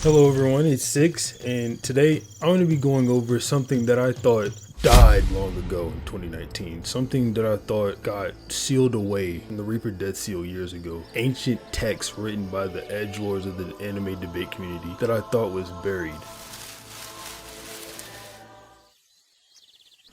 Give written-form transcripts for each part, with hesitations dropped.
Hello everyone, it's Six, and today I'm going to be going over something that I thought died long ago in 2019. Something that I thought got sealed away in the Reaper Death Seal years ago. Ancient texts written by the edgelords of the anime debate community that I thought was buried.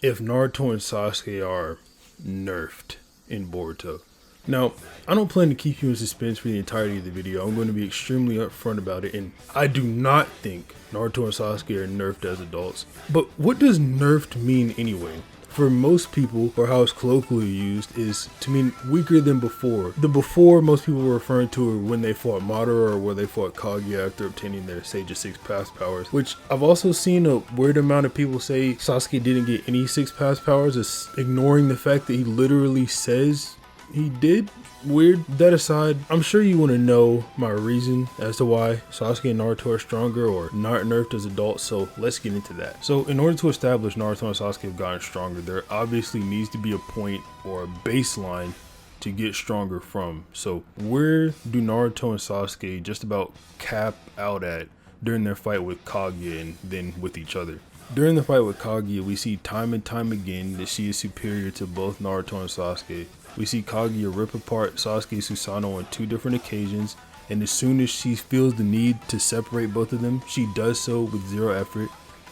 If Naruto and Sasuke are nerfed in Boruto. Now, I don't plan to keep you in suspense for the entirety of the video. I'm going to be extremely upfront about it, and I do not think Naruto and Sasuke are nerfed as adults. But what does nerfed mean anyway? For most people, or how it's colloquially used, is to mean weaker than before. The before most people were referring to when they fought Madara or where they fought Kaguya after obtaining their Sage of Six Past powers, which I've also seen a weird amount of people say Sasuke didn't get any Six Past powers, ignoring the fact that he literally says he did. Weird. That aside, I'm sure you want to know my reason as to why Sasuke and Naruto are stronger or not nerfed as adults, so let's get into that. So in order to establish Naruto and Sasuke have gotten stronger, there obviously needs to be a point or a baseline to get stronger from. So where do Naruto and Sasuke just about cap out at during their fight with Kaguya and then with each other? During the fight with Kaguya, we see time and time again that she is superior to both Naruto and Sasuke. We see Kaguya rip apart Sasuke's Susanoo on 2 different occasions, and as soon as she feels the need to separate both of them, she does so with 0 effort.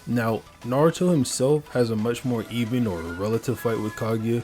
Now, Naruto himself has a much more even or relative fight with Kaguya.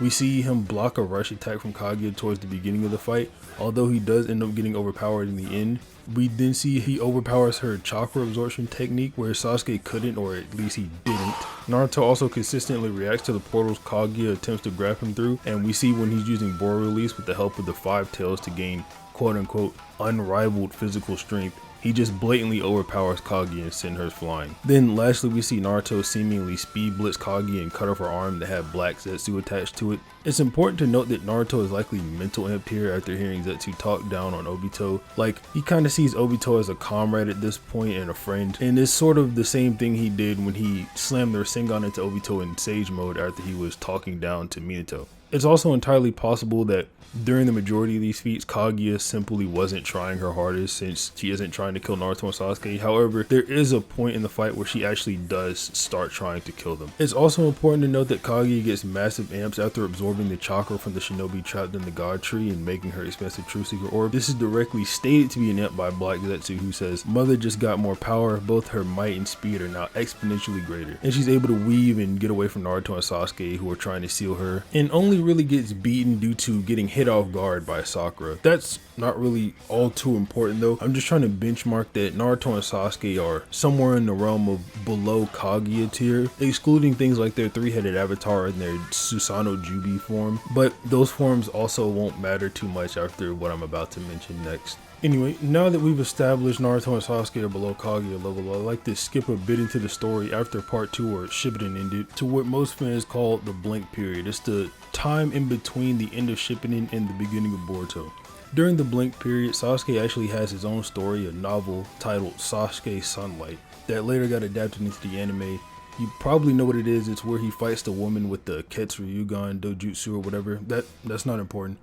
We see him block a rush attack from Kaguya towards the beginning of the fight, although he does end up getting overpowered in the end. We then see he overpowers her chakra absorption technique where Sasuke couldn't, or at least he didn't. Naruto also consistently reacts to the portals Kaguya attempts to grab him through, and we see when he's using Boru release with the help of the 5 tails to gain quote-unquote unrivaled physical strength, he just blatantly overpowers Kaguya and sends her flying. Then lastly, we see Naruto seemingly speed blitz Kaguya and cut off her arm that had black Zetsu attached to it. It's important to note that Naruto is likely mental imped here after hearing Zetsu talk down on Obito. Like, he kind of sees Obito as a comrade at this point and a friend, and it's sort of the same thing he did when he slammed the Rasengan into Obito in Sage mode after he was talking down to Minato. It's also entirely possible that during the majority of these feats, Kaguya simply wasn't trying her hardest since she isn't trying to kill Naruto and Sasuke. However, there is a point in the fight where she actually does start trying to kill them. It's also important to note that Kaguya gets massive amps after absorbing the chakra from the shinobi trapped in the god tree and making her expensive True Seeker orb. This is directly stated to be an amp by Black Zetsu, who says, "Mother just got more power, both her might and speed are now exponentially greater." And she's able to weave and get away from Naruto and Sasuke, who are trying to seal her, and only really gets beaten due to getting hit off guard by Sakura. That's not really all too important though. I'm just trying to benchmark that Naruto and Sasuke are somewhere in the realm of below Kaguya tier, excluding things like their 3-headed avatar and their Susanoo Jubi form, but those forms also won't matter too much after what I'm about to mention next. Anyway, now that we've established Naruto and Sasuke are below Kaguya level, I'd like to skip a bit into the story after part 2 or Shippuden ended to what most fans call the blank period. It's the time in between the end of Shippuden and the beginning of Boruto. During the blank period, Sasuke actually has his own story, a novel titled Sasuke Sunlight, that later got adapted into the anime. You probably know what it is. It's where he fights the woman with the Ketsuryugan Dojutsu or whatever. That's not important.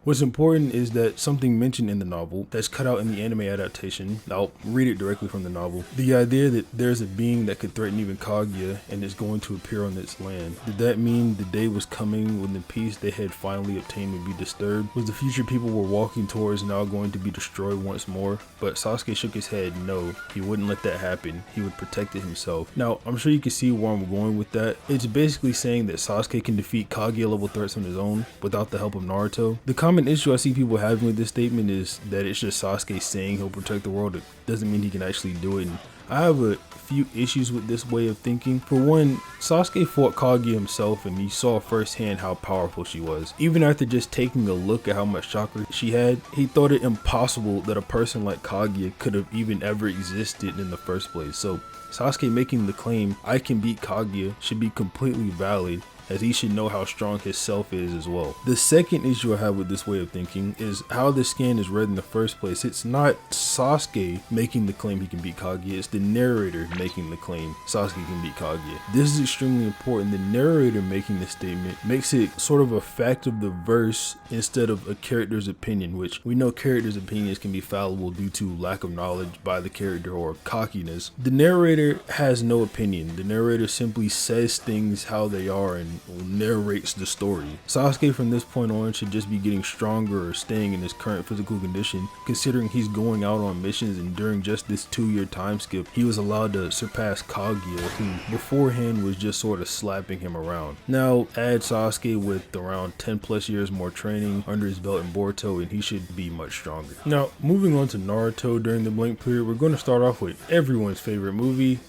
What's important is that something mentioned in the novel that's cut out in the anime adaptation. I'll read it directly from the novel. The idea that there's a being that could threaten even Kaguya and is going to appear on its land. Did that mean the day was coming when the peace they had finally obtained would be disturbed? Was the future people were walking towards now going to be destroyed once more? But Sasuke shook his head. No, he wouldn't let that happen. He would protect it himself. Now, I'm sure you can see where I'm going with that. It's basically saying that Sasuke can defeat Kaguya level threats on his own without the help of Naruto. The common issue I see people having with this statement is that it's just Sasuke saying he'll protect the world. It doesn't mean he can actually do it. And I have a few issues with this way of thinking. For one, Sasuke fought Kaguya himself and he saw firsthand how powerful she was. Even after just taking a look at how much chakra she had, he thought it impossible that a person like Kaguya could have even ever existed in the first place. So Sasuke making the claim, "I can beat Kaguya," should be completely valid. as he should know how strong his self is as well. The second issue I have with this way of thinking is how the scan is read in the first place. It's not Sasuke making the claim he can beat Kaguya, it's the narrator making the claim Sasuke can beat Kaguya. This is extremely important. The narrator making the statement makes it sort of a fact of the verse instead of a character's opinion, which we know characters' opinions can be fallible due to lack of knowledge by the character or cockiness. The narrator has no opinion. The narrator simply says things how they are and narrates the story. Sasuke from this point on should just be getting stronger or staying in his current physical condition, considering he's going out on missions, and during just this 2-year time skip he was allowed to surpass Kaguya, who beforehand was just sort of slapping him around. Now add Sasuke with around 10 plus years more training under his belt in Boruto and he should be much stronger. Now moving on to Naruto during the blank period, we're going to start off with everyone's favorite movie,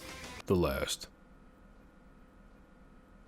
The Last.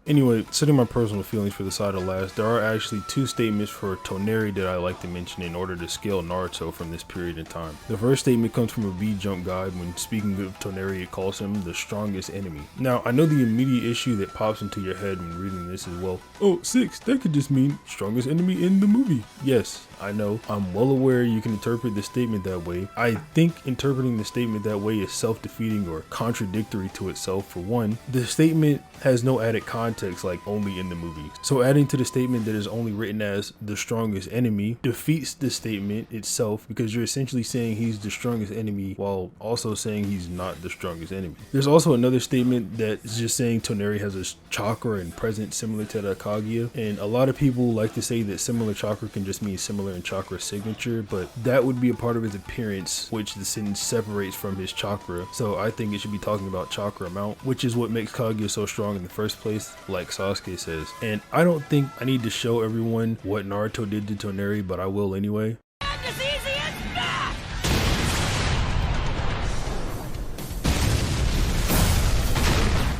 Anyway, setting my personal feelings for the side of Last, there are actually 2 statements for Toneri that I like to mention in order to scale Naruto from this period in time. The first statement comes from a V-Jump guide. When speaking of Toneri, it calls him the strongest enemy. Now, I know the immediate issue that pops into your head when reading this is, well, oh, 6, that could just mean strongest enemy in the movie. Yes, I know. I'm well aware you can interpret the statement that way. I think interpreting the statement that way is self-defeating or contradictory to itself. For one, the statement has no added context like only in the movie. So adding to the statement that is only written as the strongest enemy defeats the statement itself, because you're essentially saying he's the strongest enemy while also saying he's not the strongest enemy. There's also another statement that is just saying Toneri has a chakra and presence similar to that Kaguya, and a lot of people like to say that similar chakra can just mean similar in chakra signature, but that would be a part of his appearance, which the sentence separates from his chakra. So I think it should be talking about chakra amount, which is what makes Kaguya so strong in the first place, like Sasuke says. And I don't think I need to show everyone what Naruto did to Toneri, but I will anyway.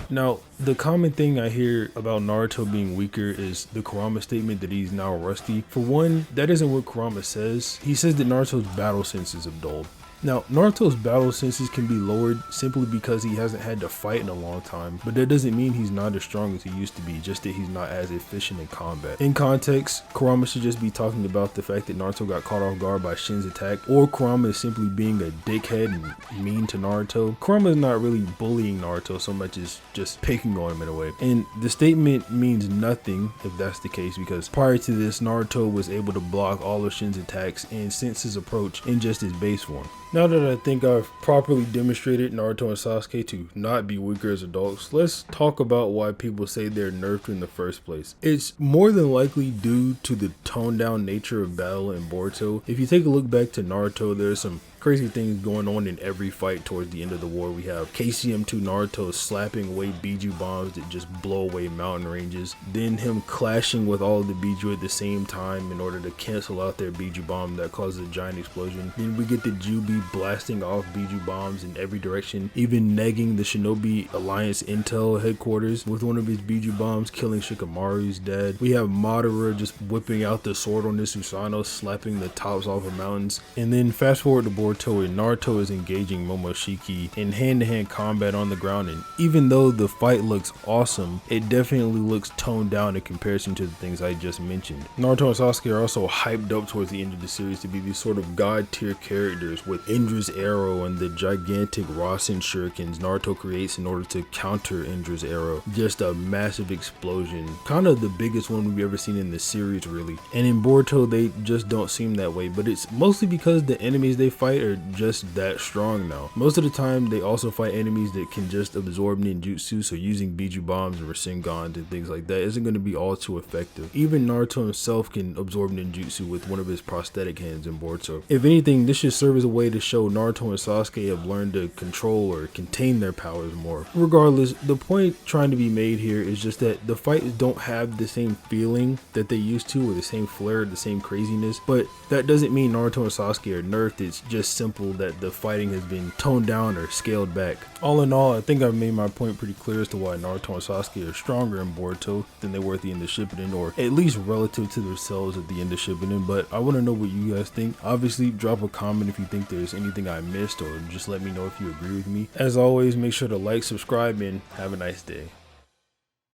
Now, the common thing I hear about Naruto being weaker is the Kurama statement that he's now rusty. For one, that isn't what Kurama says. He says that Naruto's battle senses have dulled. Now, Naruto's battle senses can be lowered simply because he hasn't had to fight in a long time, but that doesn't mean he's not as strong as he used to be, just that he's not as efficient in combat. In context, Kurama should just be talking about the fact that Naruto got caught off guard by Shin's attack, or Kurama is simply being a dickhead and mean to Naruto. Kurama is not really bullying Naruto so much as just picking on him in a way. And the statement means nothing if that's the case, because prior to this, Naruto was able to block all of Shin's attacks and sense his approach in just his base form. Now that I think I've properly demonstrated Naruto and Sasuke to not be weaker as adults, let's talk about why people say they're nerfed in the first place. It's more than likely due to the toned down nature of battle in Boruto. If you take a look back to Naruto, there's some crazy things going on in every fight towards the end of the war. We have KCM2 Naruto slapping away Biju bombs that just blow away mountain ranges, then him clashing with all of the Biju at the same time in order to cancel out their Biju bomb that causes a giant explosion. Then we get the Jubi blasting off Biju bombs in every direction, even negging the Shinobi Alliance Intel headquarters with one of his Biju bombs, killing Shikamaru's dad. We have Madara just whipping out the sword on this Susanoo, slapping the tops off of mountains. And then fast forward to Boruto, and Naruto is engaging Momoshiki in hand-to-hand combat on the ground, and even though the fight looks awesome, it definitely looks toned down in comparison to the things I just mentioned. Naruto and Sasuke are also hyped up towards the end of the series to be these sort of god tier characters with Indra's arrow and the gigantic Rasen shurikens Naruto creates in order to counter Indra's arrow. Just a massive explosion, kind of the biggest one we've ever seen in the series really. And in Boruto they just don't seem that way, but it's mostly because the enemies they fight are just that strong now. Most of the time they also fight enemies that can just absorb ninjutsu, so using Biju bombs and Rasengans and things like that isn't going to be all too effective. Even Naruto himself can absorb ninjutsu with one of his prosthetic hands in Boruto. If anything, this should serve as a way to show Naruto and Sasuke have learned to control or contain their powers more. Regardless, the point trying to be made here is just that the fights don't have the same feeling that they used to, or the same flair, the same craziness, but that doesn't mean Naruto and Sasuke are nerfed. It's just simple that the fighting has been toned down or scaled back. All in all, I think I've made my point pretty clear as to why Naruto and Sasuke are stronger in Boruto than they were at the end of Shippuden, or at least relative to themselves at the end of Shippuden. But I want to know what you guys think. Obviously, drop a comment if you think there's anything I missed, or just let me know if you agree with me. As always, make sure to like, subscribe, and have a nice day.